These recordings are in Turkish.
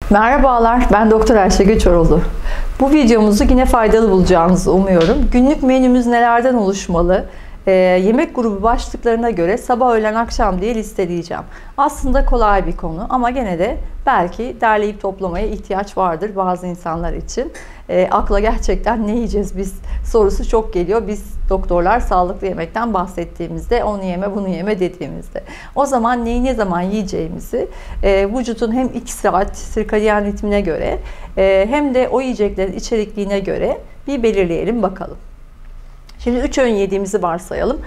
Merhabalar, ben Doktor Ayşe Göçeroğlu. Bu videomuzu yine faydalı bulacağınızı umuyorum. Günlük menümüz nelerden oluşmalı? Yemek grubu başlıklarına göre sabah, öğlen, akşam diye listeleyeceğim. Aslında kolay bir konu ama gene de belki derleyip toplamaya ihtiyaç vardır bazı insanlar için. Akla gerçekten ne yiyeceğiz biz sorusu çok geliyor. Biz doktorlar sağlıklı yemekten bahsettiğimizde, onu yeme bunu yeme dediğimizde. O zaman neyi ne zaman yiyeceğimizi vücudun hem iç saat sirkadiyen ritmine göre hem de o yiyeceklerin içerikliğine göre bir belirleyelim bakalım. Şimdi 3 öğün yediğimizi varsayalım.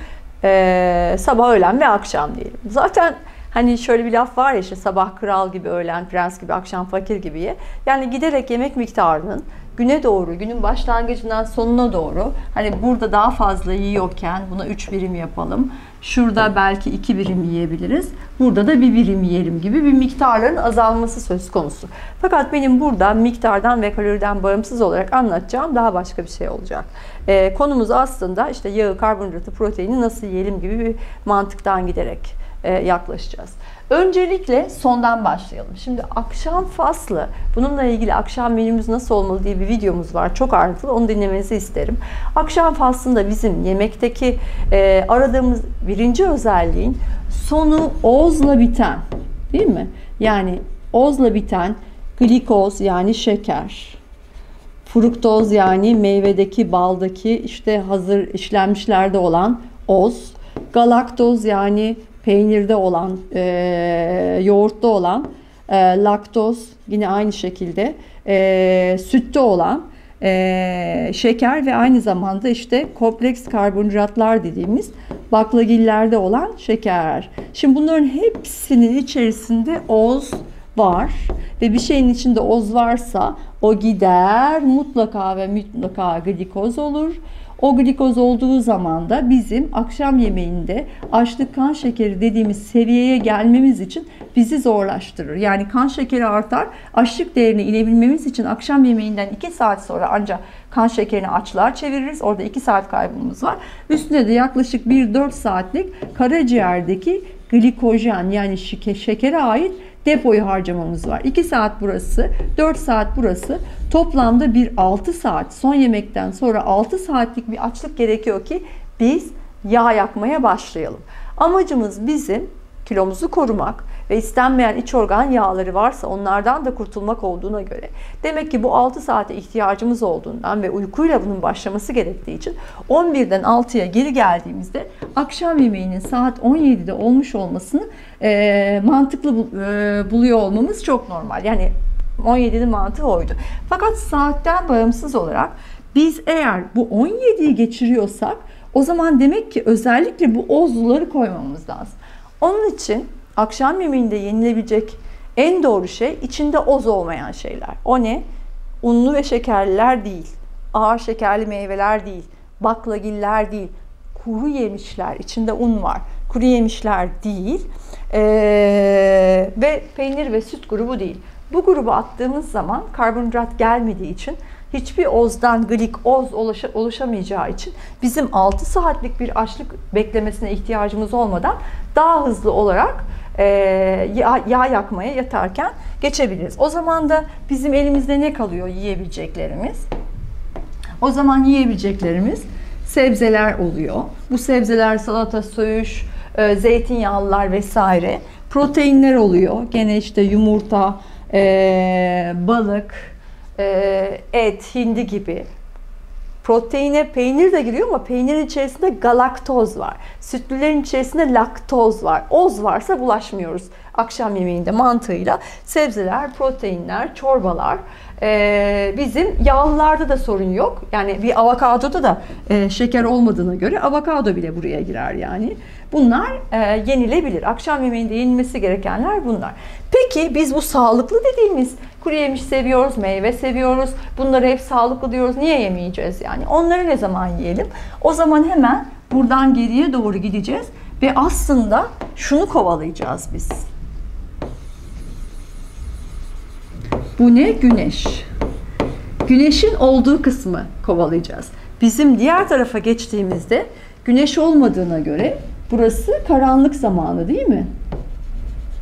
Sabah, öğlen ve akşam diyelim. Zaten hani şöyle bir laf var ya, işte sabah kral gibi, öğlen prens gibi, akşam fakir gibi ye. Yani giderek yemek miktarının güne doğru, günün başlangıcından sonuna doğru, hani burada daha fazla yiyorken buna 3 birim yapalım. Şurada belki 2 birim yiyebiliriz. Burada da 1 birim yiyelim gibi bir miktarların azalması söz konusu. Fakat benim burada miktardan ve kaloriden bağımsız olarak anlatacağım daha başka bir şey olacak. Konumuz aslında işte yağı, karbonhidratı, proteini nasıl yiyelim gibi bir mantıktan giderek yaklaşacağız. Öncelikle sondan başlayalım. Şimdi akşam faslı, bununla ilgili akşam menümüz nasıl olmalı diye bir videomuz var. Çok ayrıntılı, onu dinlemenizi isterim. Akşam faslında bizim yemekteki aradığımız birinci özelliğin sonu ozla biten, değil mi? Yani ozla biten glikoz yani şeker, fruktoz yani meyvedeki, baldaki işte hazır işlenmişlerde olan oz, galaktoz yani peynirde olan, yoğurtta olan, laktoz yine aynı şekilde, sütte olan şeker ve aynı zamanda işte kompleks karbonhidratlar dediğimiz baklagillerde olan şeker. Şimdi bunların hepsinin içerisinde oz var ve bir şeyin içinde oz varsa o gider mutlaka ve mutlaka glikoz olur. O glikoz olduğu zaman da bizim akşam yemeğinde açlık, kan şekeri dediğimiz seviyeye gelmemiz için bizi zorlaştırır. Yani kan şekeri artar, açlık değerine inebilmemiz için akşam yemeğinden 2 saat sonra ancak kan şekerini açlığa çeviririz. Orada 2 saat kaybımız var. Üstüne de yaklaşık 1-4 saatlik karaciğerdeki glikojen yani şekere ait depoyu harcamamız var. 2 saat burası, 4 saat burası. Toplamda bir 6 saat, son yemekten sonra 6 saatlik bir açlık gerekiyor ki biz yağ yakmaya başlayalım. Amacımız bizim kilomuzu korumak ve istenmeyen iç organ yağları varsa onlardan da kurtulmak olduğuna göre, demek ki bu 6 saate ihtiyacımız olduğundan ve uykuyla bunun başlaması gerektiği için 11'den 6'ya geri geldiğimizde akşam yemeğinin saat 17'de olmuş olmasını mantıklı buluyor olmamız çok normal. Yani 17'nin mantığı oydu. Fakat saatten bağımsız olarak biz eğer bu 17'yi geçiriyorsak o zaman demek ki özellikle bu ozluları koymamız lazım. Onun için akşam yemeğinde yenilebilecek en doğru şey içinde oz olmayan şeyler. O ne? Unlu ve şekerliler değil, ağır şekerli meyveler değil, baklagiller değil, kuru yemişler, içinde un var, kuru yemişler değil ve peynir ve süt grubu değil. Bu grubu attığımız zaman karbonhidrat gelmediği için hiçbir ozdan glikoz oluşamayacağı için bizim 6 saatlik bir açlık beklemesine ihtiyacımız olmadan daha hızlı olarak yağ yakmaya yatarken geçebiliriz. O zaman da bizim elimizde ne kalıyor yiyebileceklerimiz? O zaman yiyebileceklerimiz sebzeler oluyor. Bu sebzeler salata, söğüş, zeytinyağlılar vesaire. Proteinler oluyor. Gene işte yumurta, balık, et, hindi gibi. Proteine peynir de giriyor ama peynirin içerisinde galaktoz var. Sütlülerin içerisinde laktoz var. Oz varsa bulaşmıyoruz. Akşam yemeğinde mantığıyla sebzeler, proteinler, çorbalar. Bizim yağlılarda da sorun yok. Yani bir avokadoda da şeker olmadığına göre avokado bile buraya girer yani. Bunlar yenilebilir. Akşam yemeğinde yenilmesi gerekenler bunlar. Peki biz bu sağlıklı dediğimiz kuru yemiş seviyoruz, meyve seviyoruz. Bunları hep sağlıklı diyoruz. Niye yemeyeceğiz yani? Onları ne zaman yiyelim? O zaman hemen buradan geriye doğru gideceğiz ve aslında şunu kovalayacağız biz. Bu ne? Güneş. Güneşin olduğu kısmı kovalayacağız. Bizim diğer tarafa geçtiğimizde güneş olmadığına göre burası karanlık zamanı değil mi?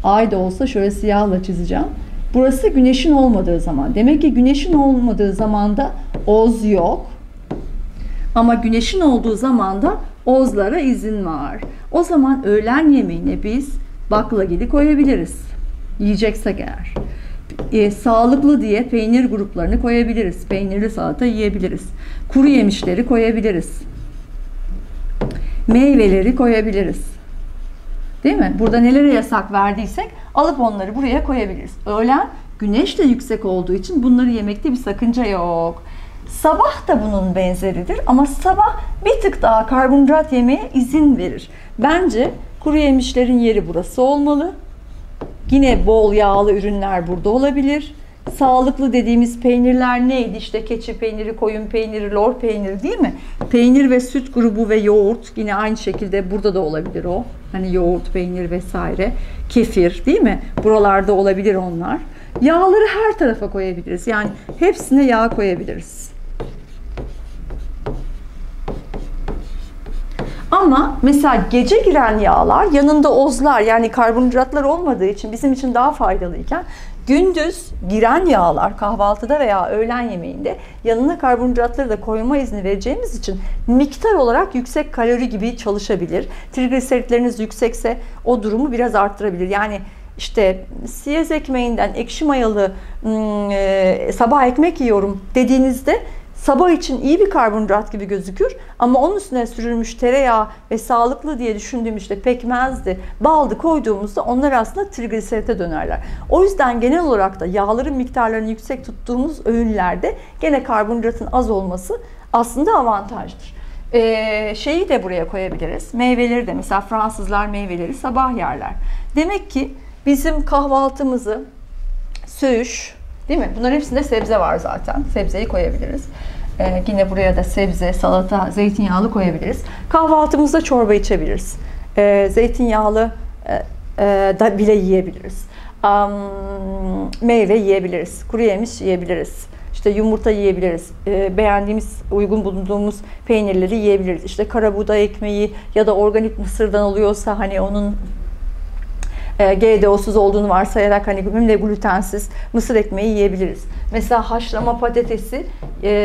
Ay da olsa şöyle siyahla çizeceğim. Burası güneşin olmadığı zaman. Demek ki güneşin olmadığı zamanda oz yok. Ama güneşin olduğu zaman da ozlara izin var. O zaman öğlen yemeğine biz baklagili koyabiliriz. Yiyeceksek eğer. Sağlıklı diye peynir gruplarını koyabiliriz. Peynirli salata yiyebiliriz. Kuru yemişleri koyabiliriz. Meyveleri koyabiliriz. Değil mi? Burada nelere yasak verdiysek alıp onları buraya koyabiliriz. Öğlen güneş de yüksek olduğu için bunları yemekte bir sakınca yok. Sabah da bunun benzeridir ama sabah bir tık daha karbonhidrat yemeye izin verir. Bence kuru yemişlerin yeri burası olmalı. Yine bol yağlı ürünler burada olabilir. Sağlıklı dediğimiz peynirler neydi? İşte keçi peyniri, koyun peyniri, lor peyniri değil mi? Peynir ve süt grubu ve yoğurt yine aynı şekilde burada da olabilir o. Hani yoğurt, peynir vesaire. Kefir değil mi? Buralarda olabilir onlar. Yağları her tarafa koyabiliriz. Yani hepsine yağ koyabiliriz. Ama mesela gece giren yağlar yanında ozlar yani karbonhidratlar olmadığı için bizim için daha faydalıyken gündüz giren yağlar kahvaltıda veya öğlen yemeğinde yanına karbonhidratları da koyma izni vereceğimiz için miktar olarak yüksek kalori gibi çalışabilir. Trigliseritleriniz yüksekse o durumu biraz arttırabilir. Yani işte siyez ekmeğinden ekşi mayalı sabah ekmek yiyorum dediğinizde sabah için iyi bir karbonhidrat gibi gözükür ama onun üstüne sürülmüş tereyağı ve sağlıklı diye düşündüğüm işte pekmezdi, baldı koyduğumuzda onlar aslında trigliserite dönerler. O yüzden genel olarak da yağların miktarlarını yüksek tuttuğumuz öğünlerde gene karbonhidratın az olması aslında avantajdır. Şeyi de buraya koyabiliriz. Meyveleri de mesela Fransızlar meyveleri sabah yerler. Demek ki bizim kahvaltımızı söğüş, değil mi? Bunların hepsinde sebze var zaten. Sebzeyi koyabiliriz. Yine buraya da sebze, salata, zeytinyağlı koyabiliriz. Kahvaltımızda çorba içebiliriz. Zeytinyağlı da bile yiyebiliriz. Meyve yiyebiliriz. Kuru yemiş yiyebiliriz. İşte yumurta yiyebiliriz. Beğendiğimiz, uygun bulunduğumuz peynirleri yiyebiliriz. İşte kara buğday ekmeği ya da organik mısırdan oluyorsa hani onun GDO'suz olduğunu varsayarak hani hem de glutensiz mısır ekmeği yiyebiliriz. Mesela haşlama patatesi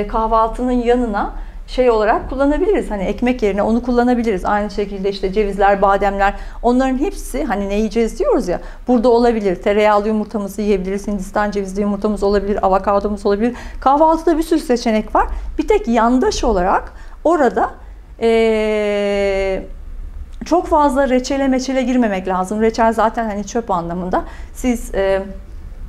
kahvaltının yanına şey olarak kullanabiliriz. Hani ekmek yerine onu kullanabiliriz. Aynı şekilde işte cevizler, bademler onların hepsi hani ne yiyeceğiz diyoruz ya burada olabilir. Tereyağlı yumurtamızı yiyebiliriz. Hindistan cevizli yumurtamız olabilir. Avokadomuz olabilir. Kahvaltıda bir sürü seçenek var. Bir tek yandaş olarak orada çok fazla reçele meçele girmemek lazım. Reçel zaten hani çöp anlamında. Siz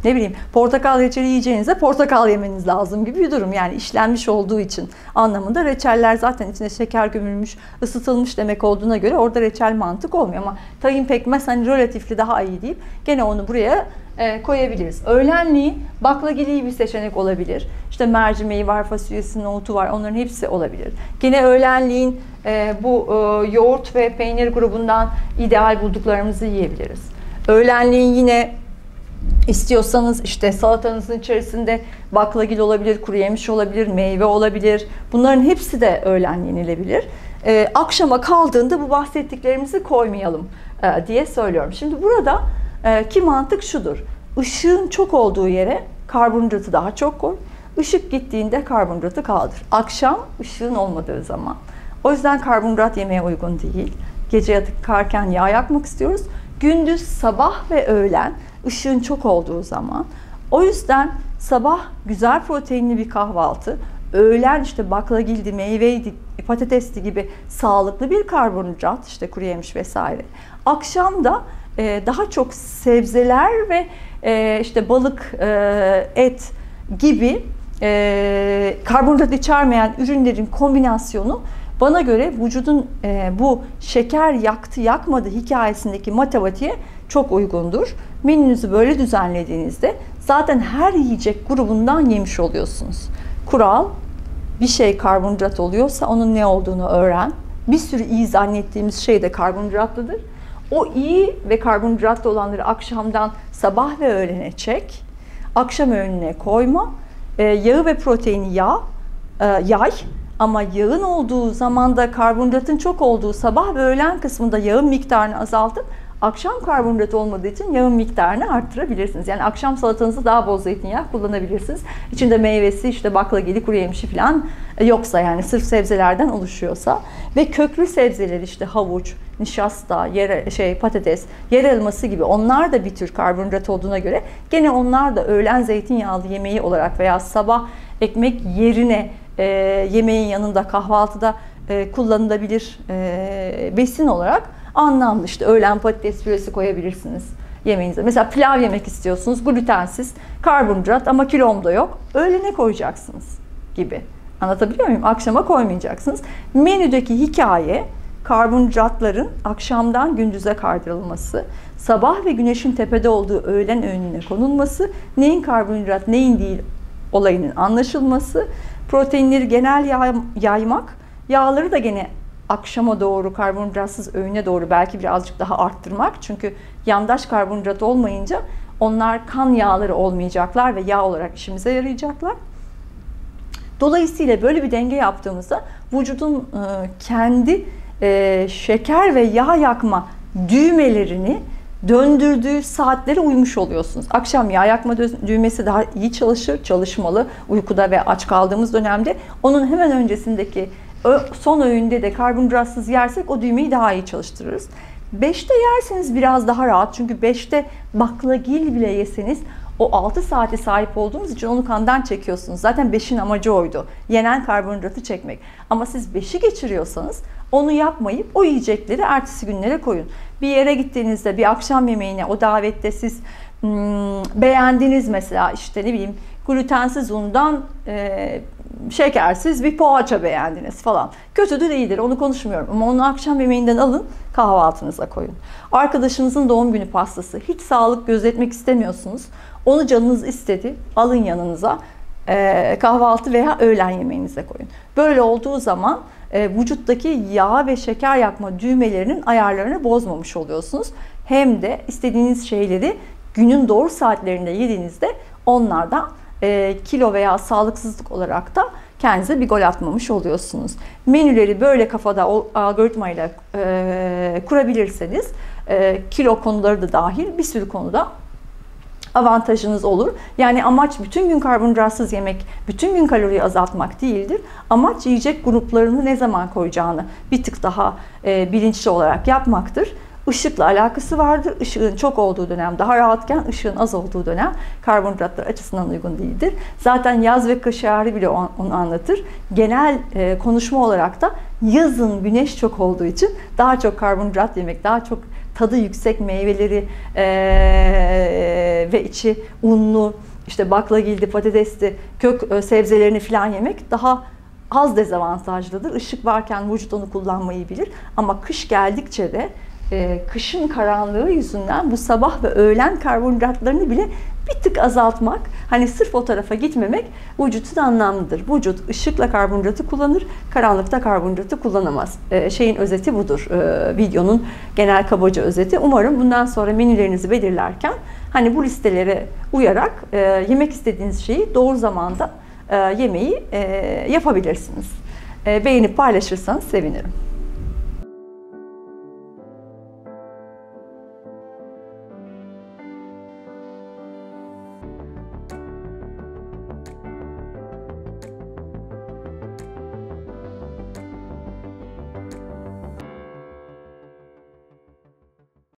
ne bileyim portakal reçeli yiyeceğinize portakal yemeniz lazım gibi bir durum. Yani işlenmiş olduğu için anlamında reçeller zaten içine şeker gömülmüş, ısıtılmış demek olduğuna göre orada reçel mantık olmuyor. Ama tahin pekmez hani relatifli daha iyi deyip gene onu buraya koyabiliriz. Öğlenliği baklagili bir seçenek olabilir. İşte mercimeği var, fasulyesi, nohutu var. Onların hepsi olabilir. Gene öğlenliğin bu yoğurt ve peynir grubundan ideal bulduklarımızı yiyebiliriz. Öğlenliğin yine istiyorsanız işte salatanızın içerisinde baklagil olabilir, kuru yemiş olabilir, meyve olabilir. Bunların hepsi de öğlen yenilebilir. Akşama kaldığında bu bahsettiklerimizi koymayalım diye söylüyorum. Şimdi burada ki mantık şudur. Işığın çok olduğu yere karbonhidratı daha çok koy. Işık gittiğinde karbonhidratı kaldır. Akşam ışığın olmadığı zaman. O yüzden karbonhidrat yemeye uygun değil. Gece yatarken yağ yakmak istiyoruz. Gündüz, sabah ve öğlen ışığın çok olduğu zaman. O yüzden sabah güzel proteinli bir kahvaltı, öğlen işte baklagildi, meyveydi, patatesli gibi sağlıklı bir karbonhidrat, işte kuru yemiş vesaire. Akşam da daha çok sebzeler ve işte balık, et gibi karbonhidrat içermeyen ürünlerin kombinasyonu bana göre vücudun bu şeker yaktı yakmadı hikayesindeki matematiğe çok uygundur. Menünüzü böyle düzenlediğinizde zaten her yiyecek grubundan yemiş oluyorsunuz. Kural, bir şey karbonhidrat oluyorsa onun ne olduğunu öğren. Bir sürü iyi zannettiğimiz şey de karbonhidratlıdır. O iyi ve karbonhidratlı olanları akşamdan sabah ve öğlene çek. Akşam öğününe koyma. Yağı ve proteini yay. Ama yağın olduğu zamanda karbonhidratın çok olduğu sabah ve öğlen kısmında yağın miktarını azaltıp Akşam karbonhidrat olmadığı için yağın miktarını arttırabilirsiniz. Yani akşam salatanızda daha bol zeytinyağı kullanabilirsiniz. İçinde meyvesi, işte baklagili, kuru yemişi falan yoksa, yani sırf sebzelerden oluşuyorsa. Ve köklü sebzeler, işte havuç, nişasta, patates, yer elması gibi, onlar da bir tür karbonhidrat olduğuna göre gene onlar da öğlen zeytinyağlı yemeği olarak veya sabah ekmek yerine yemeğin yanında, kahvaltıda kullanılabilir besin olarak anlamlı. İşte öğlen patates püresi koyabilirsiniz yemeğinize. Mesela pilav yemek istiyorsunuz, glutensiz, karbonhidrat ama kilom da yok. Öğlene koyacaksınız gibi. Anlatabiliyor muyum? Akşama koymayacaksınız. Menüdeki hikaye karbonhidratların akşamdan gündüze kaydırılması, sabah ve güneşin tepede olduğu öğlen öğününe konulması, neyin karbonhidrat, neyin değil olayının anlaşılması, proteinleri genel yaymak, yağları da gene akşama doğru, karbonhidratsız öğüne doğru belki birazcık daha arttırmak. Çünkü yandaş karbonhidrat olmayınca onlar kan yağları olmayacaklar ve yağ olarak işimize yarayacaklar. Dolayısıyla böyle bir denge yaptığımızda vücudun kendi şeker ve yağ yakma düğmelerini döndürdüğü saatlere uymuş oluyorsunuz. Akşam yağ yakma düğmesi daha iyi çalışmalı. Uykuda ve aç kaldığımız dönemde. Onun hemen öncesindeki son öğünde de karbonhidratsız yersek o düğmeyi daha iyi çalıştırırız. 5'te yerseniz biraz daha rahat. Çünkü 5'te baklagil bile yeseniz o 6 saate sahip olduğunuz için onu kandan çekiyorsunuz. Zaten 5'in amacı oydu. Yenen karbonhidratı çekmek. Ama siz 5'i geçiriyorsanız onu yapmayıp o yiyecekleri ertesi günlere koyun. Bir yere gittiğinizde, bir akşam yemeğine, o davette siz beğendiğiniz, mesela işte ne bileyim glutensiz undan şekersiz bir poğaça beğendiniz falan. Kötüdür, iyidir, onu konuşmuyorum. Ama onu akşam yemeğinden alın, kahvaltınıza koyun. Arkadaşınızın doğum günü pastası. Hiç sağlık gözetmek istemiyorsunuz. Onu canınız istedi, alın yanınıza. Kahvaltı veya öğlen yemeğinize koyun. Böyle olduğu zaman vücuttaki yağ ve şeker yakma düğmelerinin ayarlarını bozmamış oluyorsunuz. Hem de istediğiniz şeyleri günün doğru saatlerinde yediğinizde onlardan kilo veya sağlıksızlık olarak da kendinize bir gol atmamış oluyorsunuz. Menüleri böyle kafada o algoritmayla kurabilirseniz kilo konuları da dahil bir sürü konuda avantajınız olur. Yani amaç bütün gün karbonhidratsız yemek, bütün gün kaloriyi azaltmak değildir. Amaç yiyecek gruplarını ne zaman koyacağını bir tık daha bilinçli olarak yapmaktır. Işıkla alakası vardır. Işığın çok olduğu dönem daha rahatken, ışığın az olduğu dönem karbonhidratlar açısından uygun değildir. Zaten yaz ve kış ayarı bile onu anlatır. Genel konuşma olarak da yazın güneş çok olduğu için daha çok karbonhidrat yemek, daha çok tadı yüksek meyveleri ve içi unlu, işte baklagildi, patatesti, kök sebzelerini falan yemek daha az dezavantajlıdır. Işık varken vücut onu kullanmayı bilir. Ama kış geldikçe de kışın karanlığı yüzünden bu sabah ve öğlen karbonhidratlarını bile bir tık azaltmak, hani sırf o tarafa gitmemek vücut anlamlıdır. Vücut ışıkla karbonhidratı kullanır, karanlıkta karbonhidratı kullanamaz. Şeyin özeti budur. Videonun genel kabaca özeti. Umarım bundan sonra menülerinizi belirlerken hani bu listelere uyarak yemek istediğiniz şeyi doğru zamanda yemeği yapabilirsiniz. Beğenip paylaşırsanız sevinirim.